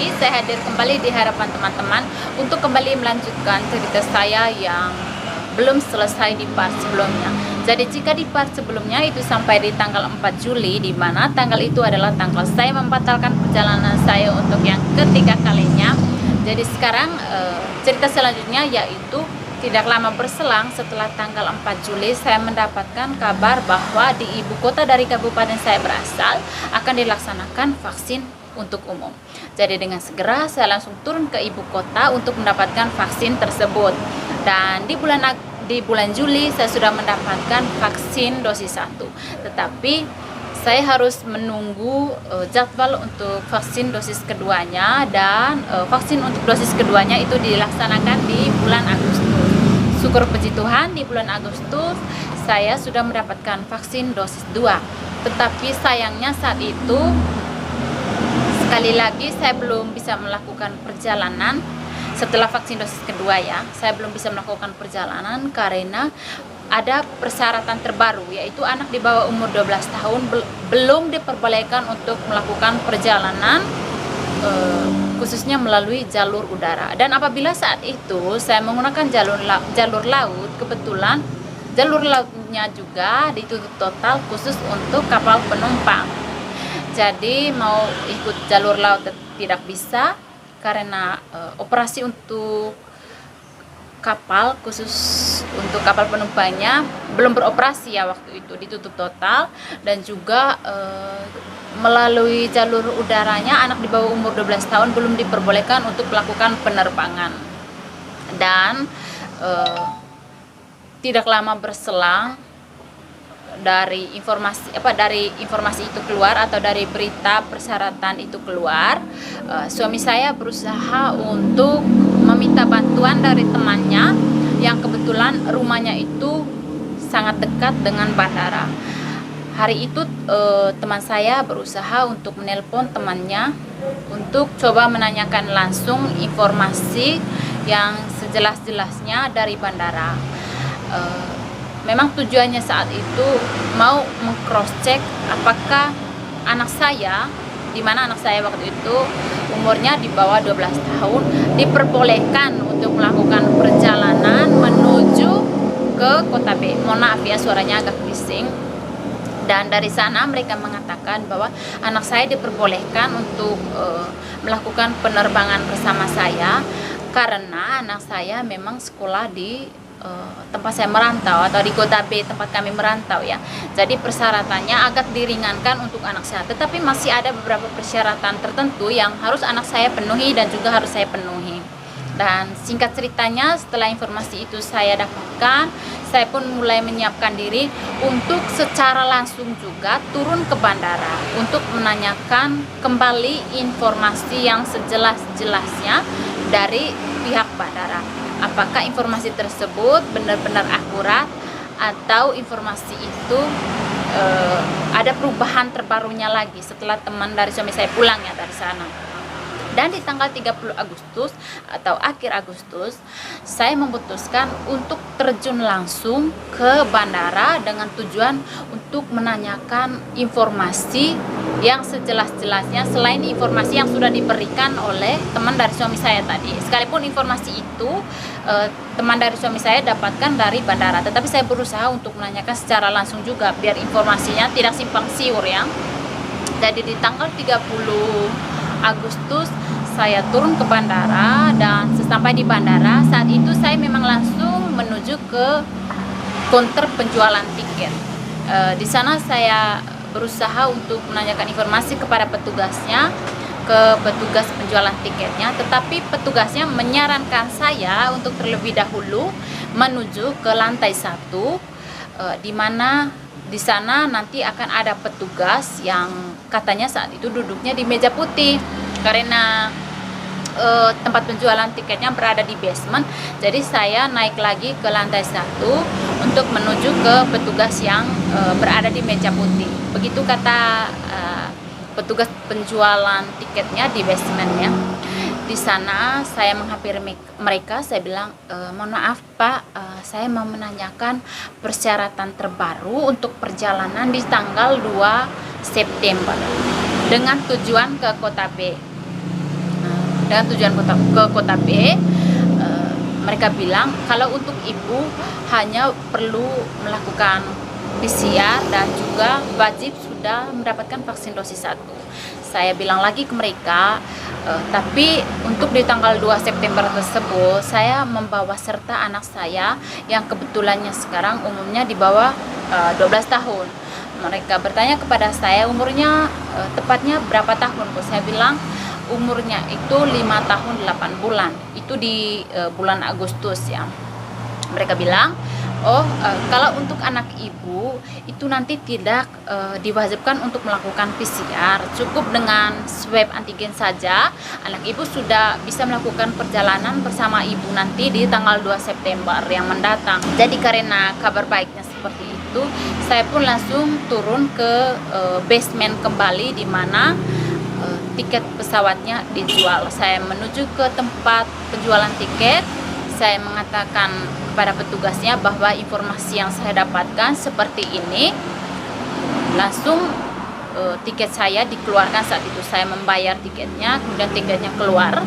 lagi saya hadir kembali di hadapan teman-teman untuk kembali melanjutkan cerita saya yang belum selesai di part sebelumnya. Jadi jika di part sebelumnya itu sampai di tanggal 4 Juli, di mana tanggal itu adalah tanggal saya membatalkan perjalanan saya untuk yang ketiga kalinya. Jadi sekarang cerita selanjutnya yaitu tidak lama berselang setelah tanggal 4 Juli saya mendapatkan kabar bahwa di ibu kota dari kabupaten saya berasal akan dilaksanakan vaksin untuk umum. Jadi dengan segera saya langsung turun ke ibu kota untuk mendapatkan vaksin tersebut. Dan di bulan Juli saya sudah mendapatkan vaksin dosis 1. Tetapi saya harus menunggu jadwal untuk vaksin dosis keduanya, dan vaksin untuk dosis keduanya itu dilaksanakan di bulan Agustus. Syukur puji Tuhan, di bulan Agustus saya sudah mendapatkan vaksin dosis 2. Tetapi sayangnya saat itu sekali lagi saya belum bisa melakukan perjalanan setelah vaksin dosis kedua ya. Saya belum bisa melakukan perjalanan karena ada persyaratan terbaru, yaitu anak di bawah umur 12 tahun belum diperbolehkan untuk melakukan perjalanan khususnya melalui jalur udara. Dan apabila saat itu saya menggunakan jalur laut, kebetulan jalur lautnya juga ditutup total khusus untuk kapal penumpang. Jadi mau ikut jalur laut tidak bisa karena operasi untuk kapal khusus untuk kapal penumpangnya belum beroperasi ya, waktu itu ditutup total. Dan juga melalui jalur udaranya anak di bawah umur 12 tahun belum diperbolehkan untuk melakukan penerbangan. Dan tidak lama berselang dari informasi itu keluar, atau dari berita persyaratan itu keluar, suami saya berusaha untuk meminta bantuan dari temannya yang kebetulan rumahnya itu sangat dekat dengan bandara. Hari itu teman saya berusaha untuk menelpon temannya untuk coba menanyakan langsung informasi yang sejelas-jelasnya dari bandara. Memang tujuannya saat itu mau meng-cross check apakah anak saya, di mana anak saya waktu itu umurnya di bawah 12 tahun, diperbolehkan untuk melakukan perjalanan menuju ke kota B. Mohon maaf ya suaranya agak bising. Dan dari sana mereka mengatakan bahwa anak saya diperbolehkan untuk melakukan penerbangan bersama saya karena anak saya memang sekolah di tempat saya merantau, atau di kota B tempat kami merantau ya. Jadi persyaratannya agak diringankan untuk anak saya, tetapi masih ada beberapa persyaratan tertentu yang harus anak saya penuhi dan juga harus saya penuhi. Dan singkat ceritanya, setelah informasi itu saya dapatkan, saya pun mulai menyiapkan diri untuk secara langsung juga turun ke bandara untuk menanyakan kembali informasi yang sejelas-jelasnya dari pihak bandara. Apakah informasi tersebut benar-benar akurat, atau informasi itu ada perubahan terbarunya lagi setelah teman dari suami saya pulang ya dari sana. Dan di tanggal 30 Agustus atau akhir Agustus saya memutuskan untuk terjun langsung ke bandara dengan tujuan untuk menanyakan informasi yang sejelas-jelasnya selain informasi yang sudah diberikan oleh teman dari suami saya tadi. Sekalipun informasi itu teman dari suami saya dapatkan dari bandara, tetapi saya berusaha untuk menanyakan secara langsung juga biar informasinya tidak simpang siur ya. Jadi di tanggal 30 Agustus saya turun ke bandara, dan sesampai di bandara saat itu saya memang langsung menuju ke counter penjualan tiket. Di sana saya berusaha untuk menanyakan informasi kepada petugasnya, ke petugas penjualan tiketnya, tetapi petugasnya menyarankan saya untuk terlebih dahulu menuju ke lantai 1, di mana di sana nanti akan ada petugas yang katanya saat itu duduknya di meja putih karena tempat penjualan tiketnya berada di basement. Jadi saya naik lagi ke lantai 1 untuk menuju ke petugas yang berada di meja putih. Begitu kata petugas penjualan tiketnya di basementnya. Di sana saya menghampiri mereka, saya bilang, mohon maaf Pak, saya mau menanyakan persyaratan terbaru untuk perjalanan di tanggal 2 September dengan tujuan ke kota B. dengan tujuan ke kota B. Mereka bilang kalau untuk ibu hanya perlu melakukan PCR dan juga wajib sudah mendapatkan vaksin dosis 1. Saya bilang lagi ke mereka, tapi untuk di tanggal 2 September tersebut saya membawa serta anak saya yang kebetulannya sekarang umurnya di bawah 12 tahun. Mereka bertanya kepada saya umurnya tepatnya berapa tahun. Saya bilang umurnya itu 5 tahun 8 bulan. Itu di bulan Agustus ya. Mereka bilang, kalau untuk anak ibu itu nanti tidak diwajibkan untuk melakukan PCR, cukup dengan swab antigen saja. Anak ibu sudah bisa melakukan perjalanan bersama ibu nanti di tanggal 2 September yang mendatang. Jadi karena kabar baiknya seperti itu, saya pun langsung turun ke basement kembali di mana tiket pesawatnya dijual. Saya menuju ke tempat penjualan tiket. Saya mengatakan kepada petugasnya bahwa informasi yang saya dapatkan seperti ini. Langsung tiket saya dikeluarkan saat itu. Saya membayar tiketnya, kemudian tiketnya keluar.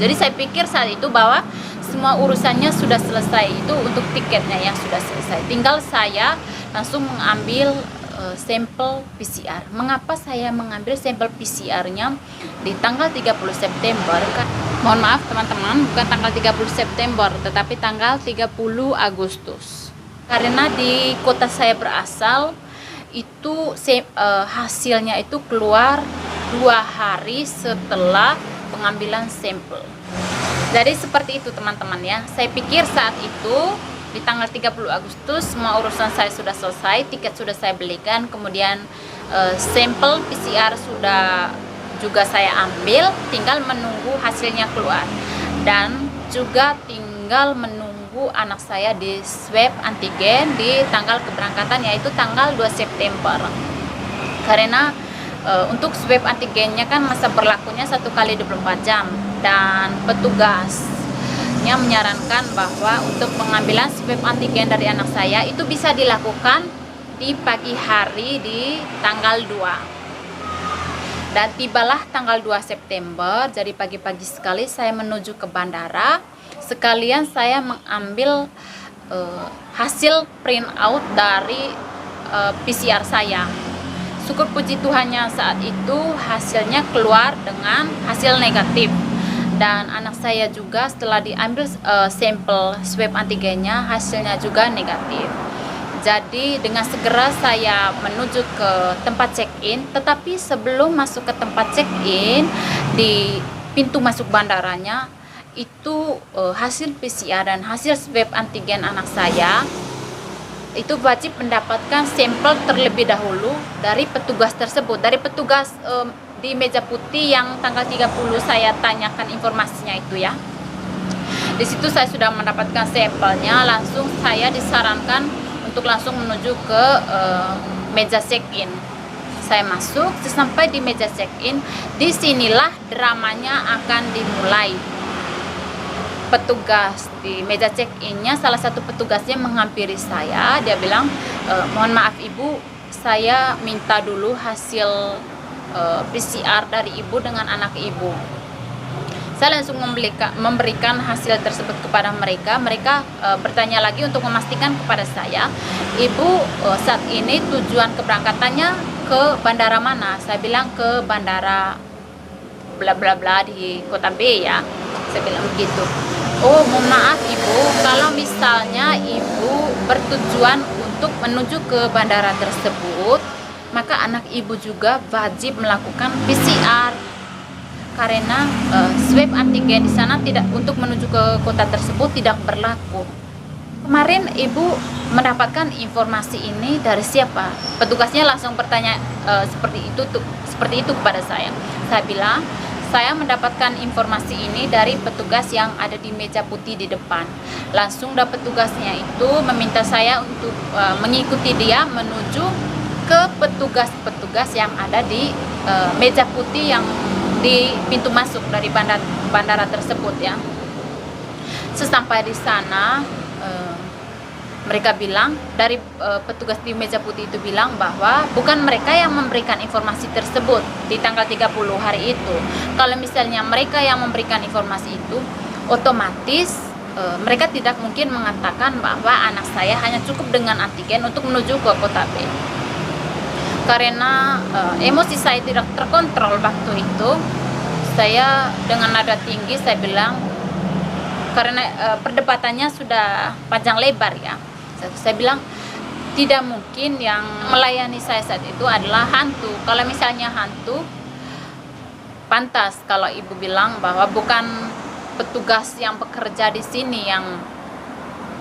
Jadi saya pikir saat itu bahwa semua urusannya sudah selesai. Itu untuk tiketnya yang sudah selesai. Tinggal saya langsung mengambil sampel PCR. Mengapa saya mengambil sampel PCR-nya di tanggal 30 September? Mohon maaf teman-teman, bukan tanggal 30 September, tetapi tanggal 30 Agustus. Karena di kota saya berasal, itu hasilnya itu keluar 2 hari setelah pengambilan sampel. Jadi seperti itu teman-teman ya. Saya pikir saat itu di tanggal 30 Agustus semua urusan saya sudah selesai, tiket sudah saya belikan, kemudian sampel PCR sudah juga saya ambil, tinggal menunggu hasilnya keluar dan juga tinggal menunggu anak saya di swab antigen di tanggal keberangkatan, yaitu tanggal 2 September. Karena untuk swab antigennya kan masa berlakunya 1 kali 24 jam dan petugas menyarankan bahwa untuk pengambilan swab antigen dari anak saya itu bisa dilakukan di pagi hari di tanggal 2. Dan tibalah tanggal 2 September, jadi pagi-pagi sekali saya menuju ke bandara. Sekalian saya mengambil hasil print out dari PCR saya. Syukur puji Tuhannya saat itu hasilnya keluar dengan hasil negatif. Dan anak saya juga setelah diambil sampel swab antigennya hasilnya juga negatif. Jadi dengan segera saya menuju ke tempat check-in. Tetapi sebelum masuk ke tempat check-in, di pintu masuk bandaranya itu hasil PCR dan hasil swab antigen anak saya itu wajib mendapatkan sampel terlebih dahulu dari petugas tersebut, dari petugas di meja putih yang tanggal 30 saya tanyakan informasinya itu ya. Di situ saya sudah mendapatkan sampelnya, langsung saya disarankan untuk langsung menuju ke meja check-in. Saya masuk, sampai di meja check-in, disinilah dramanya akan dimulai. Petugas di meja check-innya, salah satu petugasnya menghampiri saya, dia bilang, mohon maaf ibu, saya minta dulu hasil PCR dari ibu dengan anak ibu. Saya langsung memberikan hasil tersebut kepada mereka. Mereka bertanya lagi untuk memastikan kepada saya, ibu saat ini tujuan keberangkatannya ke bandara mana? Saya bilang ke bandara bla bla bla di kota B ya. Saya bilang begitu. Oh, mohon maaf ibu, kalau misalnya ibu bertujuan untuk menuju ke bandara tersebut, maka anak ibu juga wajib melakukan PCR. Karena swab antigen di sana tidak, untuk menuju ke kota tersebut tidak berlaku. Kemarin ibu mendapatkan informasi ini dari siapa? Petugasnya langsung bertanya seperti itu kepada saya. Saya bilang, saya mendapatkan informasi ini dari petugas yang ada di meja putih di depan. Langsung dari petugasnya itu meminta saya untuk mengikuti dia menuju ke petugas-petugas yang ada di meja putih yang di pintu masuk dari bandara tersebut ya. Sesampai di sana mereka bilang dari petugas di meja putih itu bilang bahwa bukan mereka yang memberikan informasi tersebut di tanggal 30 hari itu. Kalau misalnya mereka yang memberikan informasi itu, otomatis mereka tidak mungkin mengatakan bahwa anak saya hanya cukup dengan antigen untuk menuju ke kota B. Karena emosi saya tidak terkontrol waktu itu, saya dengan nada tinggi saya bilang, karena perdebatannya sudah panjang lebar ya, saya bilang tidak mungkin yang melayani saya saat itu adalah hantu. Kalau misalnya hantu, pantas kalau ibu bilang bahwa bukan petugas yang bekerja di sini yang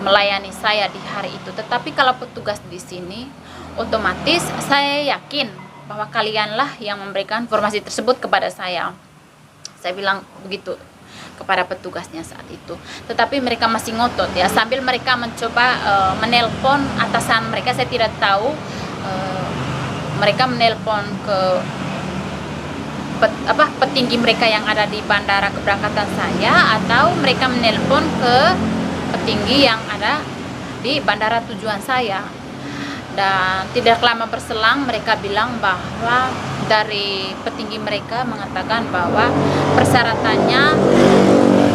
melayani saya di hari itu, tetapi kalau petugas di sini, otomatis saya yakin bahwa kalianlah yang memberikan informasi tersebut kepada saya. Saya bilang begitu kepada petugasnya saat itu, tetapi mereka masih ngotot ya, sambil mereka mencoba menelpon atasan mereka. Saya tidak tahu mereka menelpon ke petinggi mereka yang ada di bandara keberangkatan saya, atau mereka menelpon ke petinggi yang ada di bandara tujuan saya. Dan tidak lama berselang mereka bilang bahwa dari petinggi mereka mengatakan bahwa persyaratannya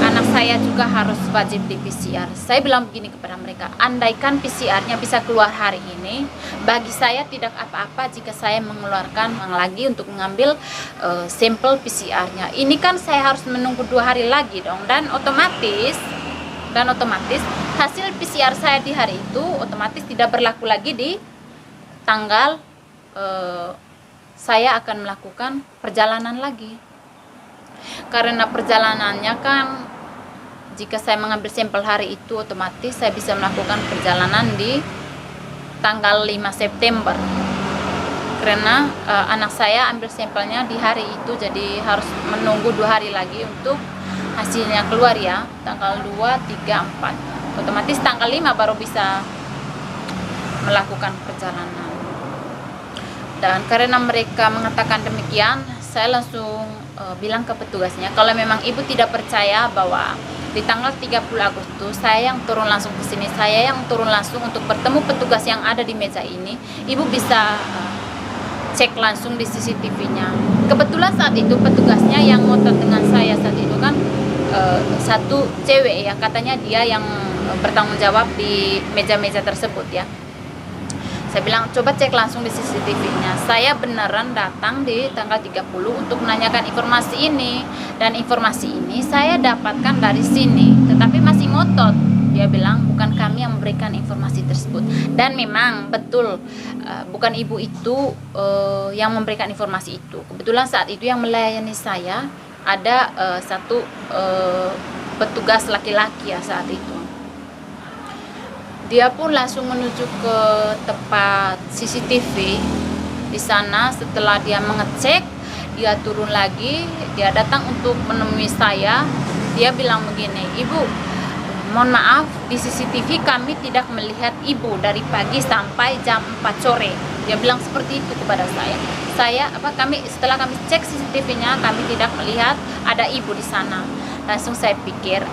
anak saya juga harus wajib di PCR. Saya bilang begini kepada mereka, andaikan PCR-nya bisa keluar hari ini, bagi saya tidak apa-apa jika saya mengeluarkan uang lagi untuk mengambil sampel PCR-nya. Ini kan saya harus menunggu 2 hari lagi dong, dan otomatis hasil PCR saya di hari itu otomatis tidak berlaku lagi di tanggal saya akan melakukan perjalanan lagi. Karena perjalanannya kan, jika saya mengambil sampel hari itu, otomatis saya bisa melakukan perjalanan di tanggal 5 September. Karena anak saya ambil sampelnya di hari itu, jadi harus menunggu 2 hari lagi untuk hasilnya keluar ya, tanggal 2, 3, 4. Otomatis tanggal 5 baru bisa melakukan perjalanan. Dan karena mereka mengatakan demikian, saya langsung bilang ke petugasnya, kalau memang ibu tidak percaya bahwa di tanggal 30 Agustus saya yang turun langsung ke sini, saya yang turun langsung untuk bertemu petugas yang ada di meja ini, ibu bisa cek langsung di CCTV-nya. Kebetulan saat itu petugasnya yang ngotot dengan saya saat itu kan satu cewek ya, katanya dia yang bertanggung jawab di meja-meja tersebut ya. Saya bilang coba cek langsung di CCTV-nya. Saya beneran datang di tanggal 30 untuk menanyakan informasi ini, dan informasi ini saya dapatkan dari sini, tetapi masih ngotot. Dia bilang bukan kami yang memberikan informasi tersebut. Dan memang betul bukan ibu itu yang memberikan informasi itu. Kebetulan saat itu yang melayani saya ada satu petugas laki-laki ya saat itu. Dia pun langsung menuju ke tempat CCTV di sana. Setelah dia mengecek, dia turun lagi, dia datang untuk menemui saya. Dia bilang begini, ibu, mohon maaf, di CCTV kami tidak melihat ibu dari pagi sampai jam 4 sore. Dia bilang seperti itu kepada saya. Setelah kami cek CCTV-nya, kami tidak melihat ada ibu di sana. Langsung saya pikir,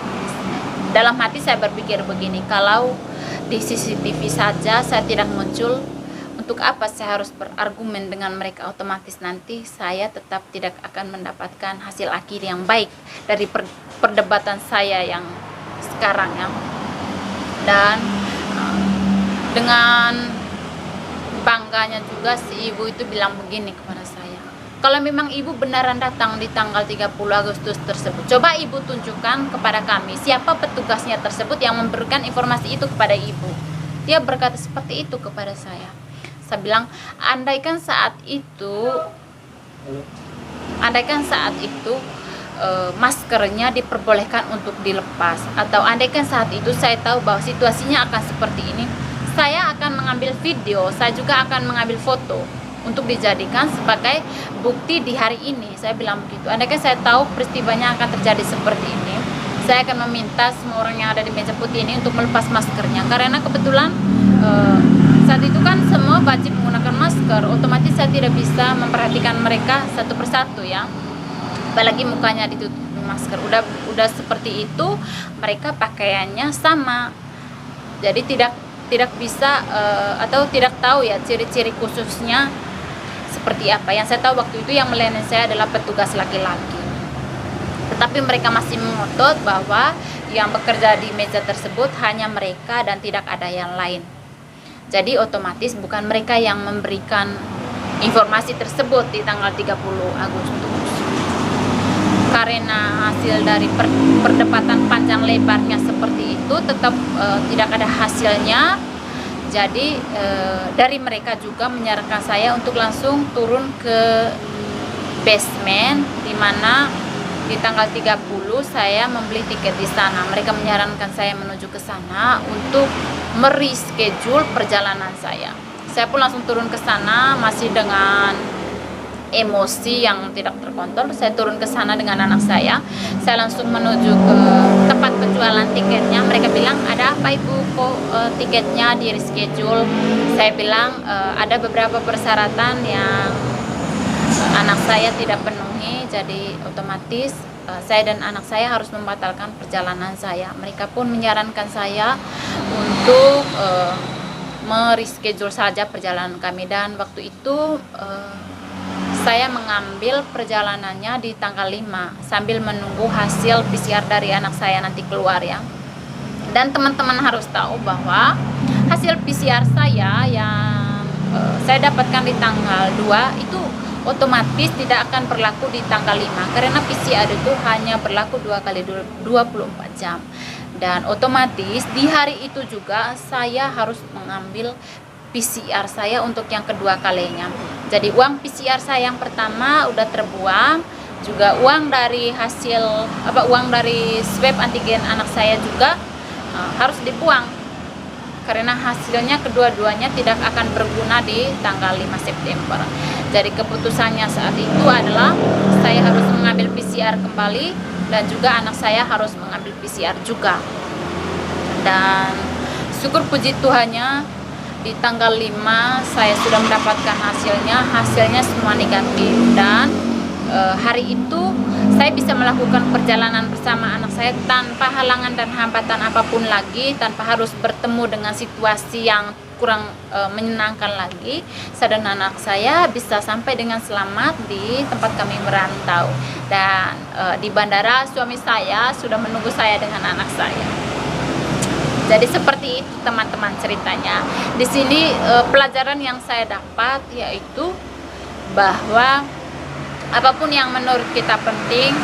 dalam hati saya berpikir begini, kalau di CCTV saja saya tidak muncul, untuk apa saya harus berargumen dengan mereka? Otomatis nanti saya tetap tidak akan mendapatkan hasil akhir yang baik dari perdebatan saya yang sekarang ya. Dan dengan bangganya juga si ibu itu bilang begini kepada saya, kalau memang ibu beneran datang di tanggal 30 Agustus tersebut, coba ibu tunjukkan kepada kami siapa petugasnya tersebut yang memberikan informasi itu kepada ibu. Dia berkata seperti itu kepada saya. Saya bilang, andaikan saat itu maskernya diperbolehkan untuk dilepas, atau andaikan saat itu saya tahu bahwa situasinya akan seperti ini, saya akan mengambil video, saya juga akan mengambil foto untuk dijadikan sebagai bukti di hari ini. Saya bilang begitu. Andaikan saya tahu peristiwanya akan terjadi seperti ini, saya akan meminta semua orang yang ada di meja putih ini untuk melepas maskernya. Karena kebetulan saat itu kan semua wajib menggunakan masker, otomatis saya tidak bisa memperhatikan mereka satu persatu ya. Apalagi mukanya ditutup masker. Udah seperti itu, mereka pakaiannya sama. Jadi tidak tidak bisa atau tidak tahu ya ciri-ciri khususnya seperti apa. Yang saya tahu waktu itu yang melayani saya adalah petugas laki-laki. Tetapi mereka masih mengotot bahwa yang bekerja di meja tersebut hanya mereka dan tidak ada yang lain. Jadi otomatis bukan mereka yang memberikan informasi tersebut di tanggal 30 Agustus. Karena hasil dari perdebatan panjang lebarnya seperti itu tetap tidak ada hasilnya. Jadi dari mereka juga menyarankan saya untuk langsung turun ke basement, di mana di tanggal 30 saya membeli tiket di sana. Mereka menyarankan saya menuju ke sana untuk mereschedule perjalanan saya. Saya pun langsung turun ke sana masih dengan emosi yang tidak terkontrol. Saya turun ke sana dengan anak saya. Saya langsung menuju ke tempat penjualan tiketnya. Mereka bilang, "Ada apa ibu, kok tiketnya di reschedule?" Saya bilang, "Ada beberapa persyaratan yang anak saya tidak penuhi, jadi otomatis saya dan anak saya harus membatalkan perjalanan saya." Mereka pun menyarankan saya untuk mereschedule saja perjalanan kami, dan waktu itu saya mengambil perjalanannya di tanggal 5 sambil menunggu hasil PCR dari anak saya nanti keluar ya. Dan teman-teman harus tahu bahwa hasil PCR saya yang saya dapatkan di tanggal 2 itu otomatis tidak akan berlaku di tanggal 5 karena PCR itu hanya berlaku 2 kali 24 jam. Dan otomatis di hari itu juga saya harus mengambil PCR saya untuk yang kedua kalinya. Jadi uang PCR saya yang pertama udah terbuang, juga uang dari uang dari swab antigen anak saya juga harus dibuang karena hasilnya kedua-duanya tidak akan berguna di tanggal 5 September. Jadi keputusannya saat itu adalah saya harus mengambil PCR kembali dan juga anak saya harus mengambil PCR juga. Dan syukur puji Tuhannya di tanggal 5 saya sudah mendapatkan hasilnya semua negatif, dan hari itu saya bisa melakukan perjalanan bersama anak saya tanpa halangan dan hambatan apapun lagi, tanpa harus bertemu dengan situasi yang kurang menyenangkan lagi. Saya dan anak saya bisa sampai dengan selamat di tempat kami merantau, dan di bandara suami saya sudah menunggu saya dengan anak saya. Jadi seperti itu teman-teman ceritanya. Di sini pelajaran yang saya dapat yaitu bahwa apapun yang menurut kita penting,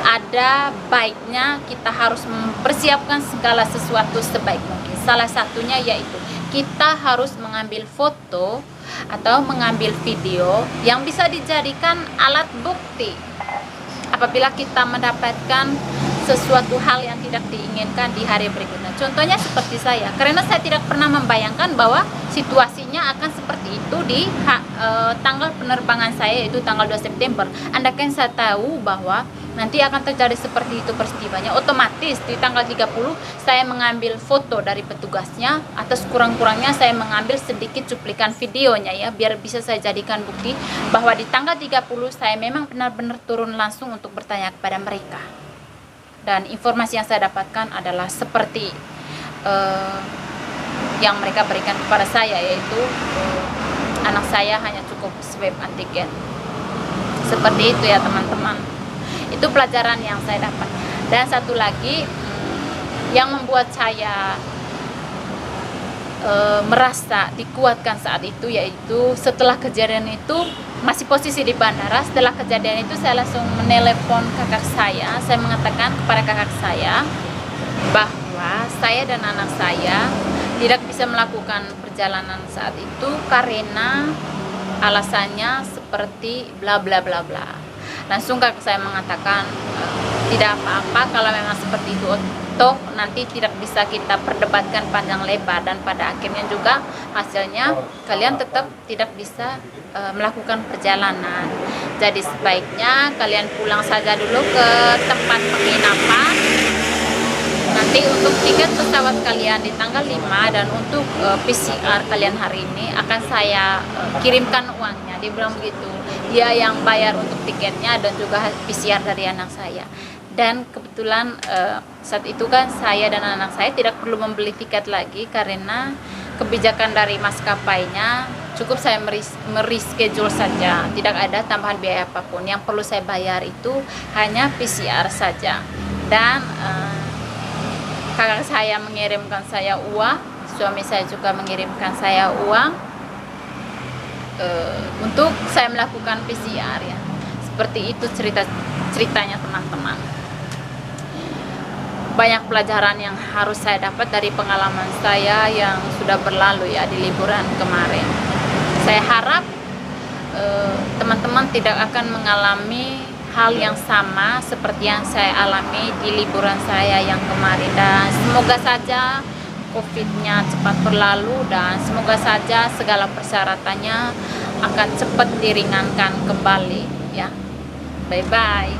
ada baiknya kita harus mempersiapkan segala sesuatu sebaik mungkin. Salah satunya yaitu kita harus mengambil foto atau mengambil video yang bisa dijadikan alat bukti apabila kita mendapatkan sesuatu hal yang tidak diinginkan di hari berikutnya. Contohnya seperti saya, karena saya tidak pernah membayangkan bahwa situasinya akan seperti itu di tanggal penerbangan saya, yaitu tanggal 2 September. Andaikan saya tahu bahwa nanti akan terjadi seperti itu peristiwanya, otomatis di tanggal 30 saya mengambil foto dari petugasnya, atau kurang-kurangnya saya mengambil sedikit cuplikan videonya ya, biar bisa saya jadikan bukti bahwa di tanggal 30 saya memang benar-benar turun langsung untuk bertanya kepada mereka. Dan informasi yang saya dapatkan adalah seperti yang mereka berikan kepada saya, yaitu anak saya hanya cukup swab antigen. Seperti itu ya teman-teman. Itu pelajaran yang saya dapat. Dan satu lagi yang membuat saya merasa dikuatkan saat itu, yaitu setelah kejadian itu, masih posisi di bandara. Setelah kejadian itu saya langsung menelepon kakak saya. Saya mengatakan kepada kakak saya bahwa saya dan anak saya tidak bisa melakukan perjalanan saat itu karena alasannya seperti bla bla bla bla. Langsung kakak saya mengatakan tidak apa-apa kalau memang seperti itu, toh nanti tidak bisa kita perdebatkan panjang lebar, dan pada akhirnya juga hasilnya kalian tetap tidak bisa melakukan perjalanan. Jadi sebaiknya kalian pulang saja dulu ke tempat penginapan. Nanti untuk tiket pesawat kalian di tanggal 5 dan untuk PCR kalian hari ini akan saya kirimkan uangnya. Dia bilang begitu. Dia yang bayar untuk tiketnya dan juga PCR dari anak saya. Dan kebetulan saat itu kan saya dan anak saya tidak perlu membeli tiket lagi karena kebijakan dari maskapainya cukup saya mereschedule saja, tidak ada tambahan biaya apapun. Yang perlu saya bayar itu hanya PCR saja. Dan kakak saya mengirimkan saya uang, suami saya juga mengirimkan saya uang untuk saya melakukan PCR ya. Seperti itu ceritanya teman-teman. Banyak pelajaran yang harus saya dapat dari pengalaman saya yang sudah berlalu ya di liburan kemarin. Saya harap teman-teman tidak akan mengalami hal yang sama seperti yang saya alami di liburan saya yang kemarin, dan semoga saja COVID-nya cepat berlalu dan semoga saja segala persyaratannya akan cepat diringankan kembali ya. Bye bye.